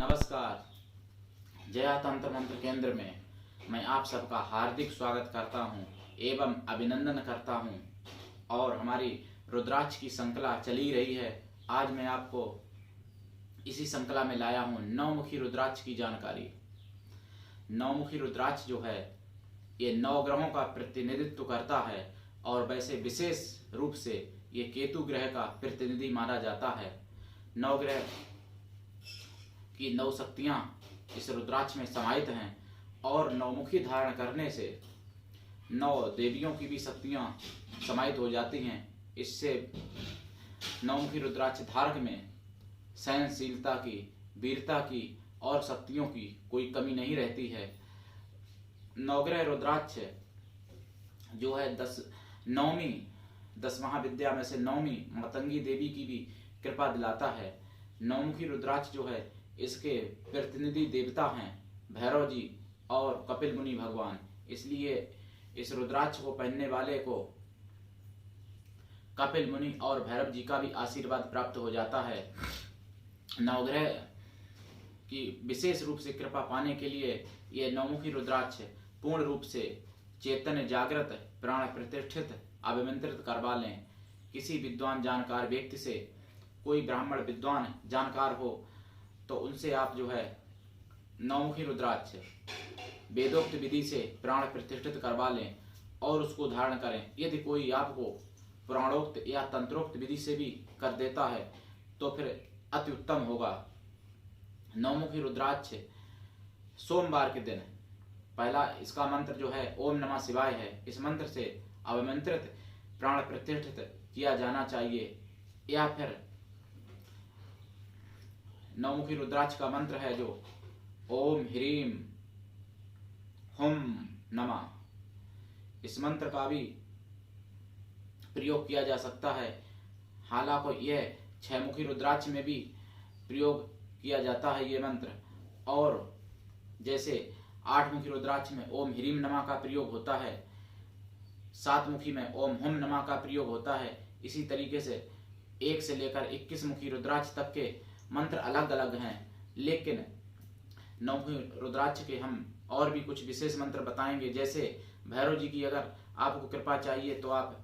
नमस्कार। जया तंत्र मंत्र केंद्र में मैं आप सबका हार्दिक स्वागत करता हूं एवं अभिनंदन करता हूं। और हमारी रुद्राक्ष की श्रृंखला चली रही है। आज मैं आपको इसी श्रृंखला में लाया हूं नवमुखी रुद्राक्ष की जानकारी। नवमुखी रुद्राक्ष जो है ये नवग्रहों का प्रतिनिधित्व करता है और वैसे विशेष रूप से ये केतु ग्रह का प्रतिनिधि माना जाता है। नवग्रह की नौ शक्तियां इस रुद्राक्ष में समाहित हैं और नवमुखी धारण करने से नौ देवियों की भी शक्तियां समाहित हो जाती हैं। इससे नवमुखी रुद्राक्ष धारक में सहनशीलता की, वीरता की और शक्तियों की कोई कमी नहीं रहती है। नवग्रह रुद्राक्ष जो है 10 महाविद्या में से 9वीं मातंगी देवी की भी कृपा दिलाता है। नवमुखी रुद्राक्ष जो है इसके प्रतिनिधि देवता हैं भैरव जी और कपिल मुनि भगवान। इसलिए इस रुद्राक्ष को पहनने वाले को कपिल मुनि और भैरव जी का भी आशीर्वाद प्राप्त हो जाता है। नवग्रह की विशेष रूप से कृपा पाने के लिए यह नवमुखी रुद्राक्ष पूर्ण रूप से चैतन्य जागृत, प्राण प्रतिष्ठित, अभिमंत्रित करवा लें। किसी विद्वान जानकार व्यक्ति से, कोई ब्राह्मण विद्वान जानकार हो तो उनसे आप जो है नवमुखी रुद्राक्ष वेदोक्त विधि से प्राण प्रतिष्ठित करवा लें और उसको धारण करें। यदि कोई आपको पुराणोक्त या तंत्रोक्त विधि से भी कर देता है तो फिर अति उत्तम होगा। नवमुखी रुद्राक्ष सोमवार के दिन पहला इसका मंत्र जो है ओम नमः शिवाय है। इस मंत्र से अभिमंत्रित प्राण प्रतिष्ठित किया जाना चाहिए। या फिर नवमुखी रुद्राक्ष का मंत्र है जो ओम ह्रीम हुम नमः। इस मंत्र का भी प्रयोग किया जा सकता है। हालांकि यह 6 मुखी रुद्राक्ष में भी प्रयोग किया जाता है ये मंत्र। और जैसे 8 मुखी रुद्राक्ष में ओम ह्रीम नमः का प्रयोग होता है, 7 मुखी में ओम हुम नमः का प्रयोग होता है। इसी तरीके से 1 से लेकर 21 मुखी रुद्राक्ष तक के मंत्र अलग अलग हैं। लेकिन नवमुखी रुद्राक्ष के हम और भी कुछ विशेष मंत्र बताएंगे। जैसे भैरव जी की अगर आपको कृपा चाहिए तो आप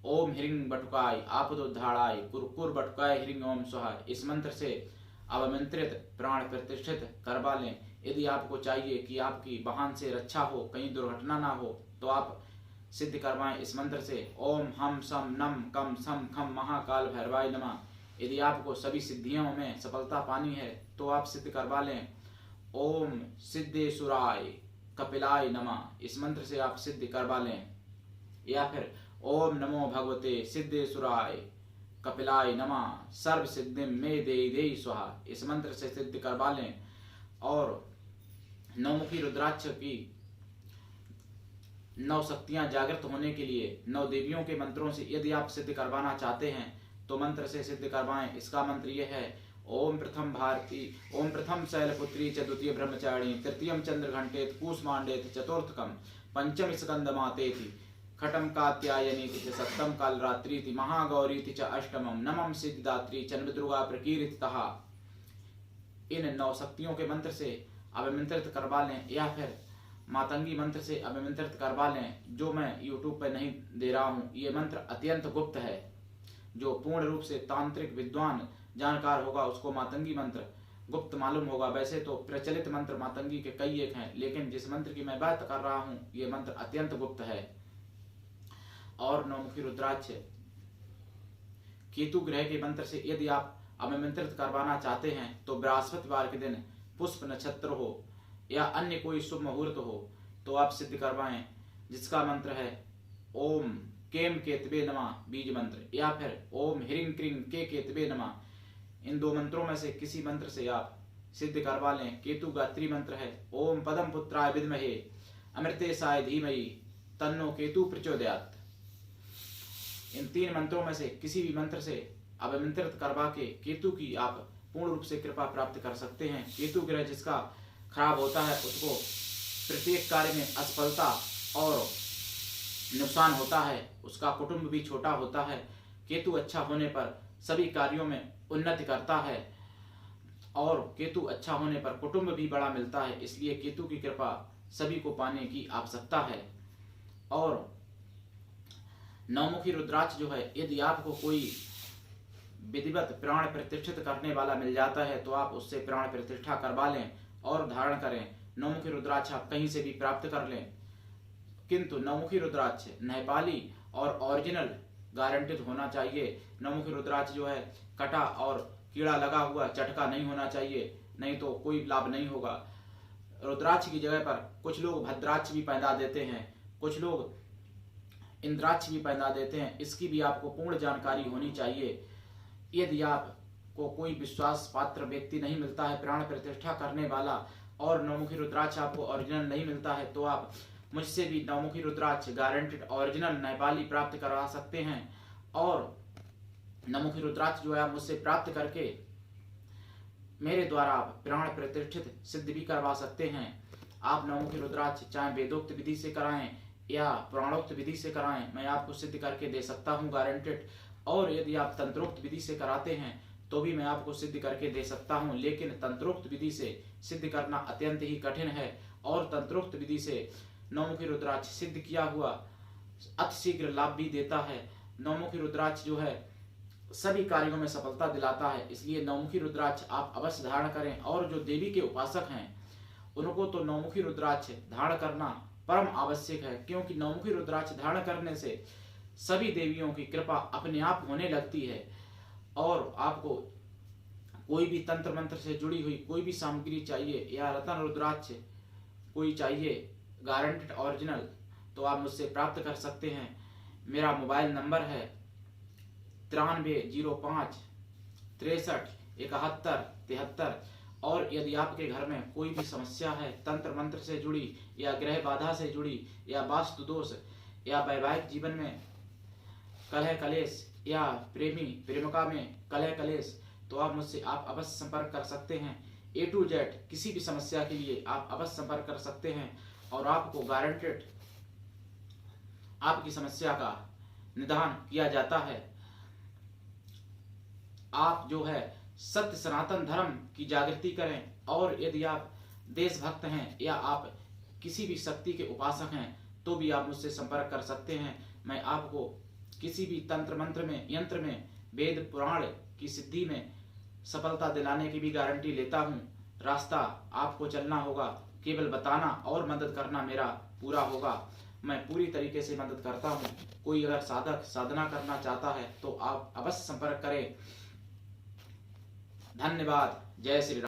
ओम ह्रीं बटुकाय आपदोद्धाराय कुरकुर बटुकाय ह्रीं ओम स्वाहा इस मंत्र से अवमंत्रित प्राण प्रतिष्ठित करवा लें। यदि आपको चाहिए कि आपकी वाहन से रक्षा हो, कहीं दुर्घटना ना हो, तो आप सिद्ध करवाएं इस मंत्र से ओम हम सम नम कम सम खम महाकाल भैरवाय नमः। यदि आपको सभी सिद्धियों में सफलता पानी है तो आप सिद्ध करवा लें ओम सिद्धेश्वराय कपिलाय नमः। इस मंत्र से आप सिद्ध करवा लें। या फिर ओम नमो भगवते सिद्धेश्वराय कपिलाय नमः सर्व सिद्धिम मे देहि देहि स्वाहा इस मंत्र से सिद्ध करवा लें। और नवमुखी रुद्राक्ष की 9 शक्तियां जागृत होने के लिए 9 देवियों के मंत्रों से यदि आप सिद्ध करवाना चाहते हैं तो मंत्र से सिद्ध करवाएं। इसका मंत्र यह है ओम प्रथम भारती ओम प्रथम शैलपुत्री च द्वितीय ब्रह्मचारिणी तृतीयम चंद्रघंटेत कूष्मांडेत चतुर्थकम पंचम स्कंदमातेति खटम कात्यायनीति च सप्तम कालरात्रीति महागौरीति च अष्टमम नमम सिद्धिदात्री चंद्रदुर्गा प्रकीर्तितः। इन 9 शक्तियों के मंत्र से अभिमंत्रित करवा लें या फिर मातंगी मंत्र से अभिमंत्रित करवा लें, जो मैं YouTube पर नहीं दे रहा हूँ। ये मंत्र अत्यंत गुप्त है। जो पूर्ण रूप से तांत्रिक विद्वान जानकार होगा उसको मातंगी मंत्र गुप्त मालूम होगा। वैसे तो प्रचलित मंत्र मातंगी के कई एक हैं, लेकिन जिस मंत्र की मैं बात कर रहा हूँ ये मंत्र अत्यंत गुप्त है। और नवमुखी रुद्राक्ष केतु ग्रह के मंत्र से यदि आप अभिमंत्रित करवाना चाहते हैं तो बृहस्पतिवार के दिन पुष्प नक्षत्र हो या अन्य कोई शुभ मुहूर्त हो तो आप सिद्ध करवाएं, जिसका मंत्र है ओम केम केतवे नमः बीज मंत्र या फिर ओम ह्रीं क्रीं के केतवे नमः। इन 2 मंत्रों में से किसी मंत्र से आप सिद्ध करवा लें। केतु गायत्री मंत्र है ओम पदम पुत्राय विद्महे अमृतेशाय धीमहि तन्नो केतु प्रचोदयात्। इन 3 मंत्रों में से किसी भी मंत्र से अभिमंत्रित करवा के केतु की आप पूर्ण रूप से कृपा प्राप्त कर सकते हैं। केतु ग्रह जिसका खराब होता है उसको प्रत्येक कार्य में असफलता और नुकसान होता है, उसका कुटुंब भी छोटा होता है। केतु अच्छा होने पर सभी कार्यों में उन्नति करता है और केतु अच्छा होने पर कुटुंब भी बड़ा मिलता है, इसलिए केतु की कृपा सभी को पाने की आवश्यकता है। और नवमुखी रुद्राक्ष जो है, यदि आपको कोई विधिवत प्राण प्रतिष्ठित करने वाला मिल जाता है तो आप उससे प्राण प्रतिष्ठा करवा लें और धारण करें। नवमुखी रुद्राक्ष आप कहीं से भी प्राप्त कर लें, किंतु नवमुखी रुद्राक्ष नेपाली और ओरिजिनल गारंटेड होना चाहिए। नवमुखी रुद्राक्ष जो है कटा और कीड़ा लगा हुआ चटका नहीं होना चाहिए, नहीं तो कोई लाभ नहीं होगा। रुद्राक्ष की जगह पर कुछ लोग भद्राक्ष भी पहना देते हैं, कुछ लोग इंद्राक्ष भी पहना देते हैं, इसकी भी आपको पूर्ण जानकारी होनी चाहिए। यदि आपको कोई विश्वास पात्र व्यक्ति नहीं मिलता है प्राण प्रतिष्ठा करने वाला, और नवमुखी रुद्राक्ष आपको ओरिजिनल नहीं मिलता है, तो आप मुझसे भी नवमुखी रुद्राक्ष गारंटेड ओरिजिनल नेपाली प्राप्त करवा सकते हैं। और नवमुखी रुद्राक्ष जो है आप मुझसे प्राप्त करके मेरे द्वारा आप प्राण प्रतिष्ठित सिद्ध भी करवा सकते हैं। आप नवमुखी रुद्राक्ष चाहे वेदोक्त विधि से कराएं या पुराणोक्त विधि से कराएं, मैं आपको सिद्ध करके दे सकता हूं गारंटेड। और यदि आप तंत्रोक्त विधि से कराते हैं तो भी मैं आपको सिद्ध करके दे सकता हूं, लेकिन तंत्रोक्त विधि से सिद्ध करना अत्यंत ही कठिन है। और तंत्रोक्त विधि से नवमुखी रुद्राक्ष सिद्ध किया हुआ अतिशीघ्र लाभ भी देता है। नवमुखी रुद्राक्ष जो है सभी कार्यों में सफलता दिलाता है, इसलिए नवमुखी रुद्राक्ष आप अवश्य धारण करें। और जो देवी के उपासक हैं उनको तो नवमुखी रुद्राक्ष धारण करना परम आवश्यक है, क्योंकि नवमुखी रुद्राक्ष धारण करने से सभी देवियों की कृपा अपने आप होने लगती है। और आपको कोई भी तंत्र मंत्र से जुड़ी हुई कोई भी सामग्री चाहिए या रतन रुद्राक्ष कोई चाहिए गारंटेड ओरिजिनल, तो आप मुझसे प्राप्त कर सकते हैं। मेरा मोबाइल नंबर है 9305 63 71 73। और यदि आपके घर में कोई भी समस्या है तंत्र मंत्र से जुड़ी या ग्रह बाधा से जुड़ी या वास्तु दोष या वैवाहिक जीवन में कलह कलेश या प्रेमी प्रेमिका में कलह कलेश, तो आप मुझसे आप अवश्य संपर्क कर सकते हैं। A to Z किसी भी समस्या के लिए आप अवश्य संपर्क कर सकते हैं और आपको गारंटेड आपकी समस्या का निदान किया जाता है। आप जो है सत्य सनातन धर्म की जागृति करें, और यदि आप देशभक्त हैं या आप किसी भी शक्ति के उपासक हैं तो भी आप मुझसे संपर्क कर सकते हैं। मैं आपको किसी भी तंत्र मंत्र में यंत्र में वेद पुराण की सिद्धि में सफलता दिलाने की भी गारंटी लेता हूँ। रास्ता आपको चलना होगा, केवल बताना और मदद करना मेरा पूरा होगा। मैं पूरी तरीके से मदद करता हूँ। कोई अगर साधक साधना करना चाहता है तो आप अवश्य संपर्क करें। धन्यवाद। जय श्री राम।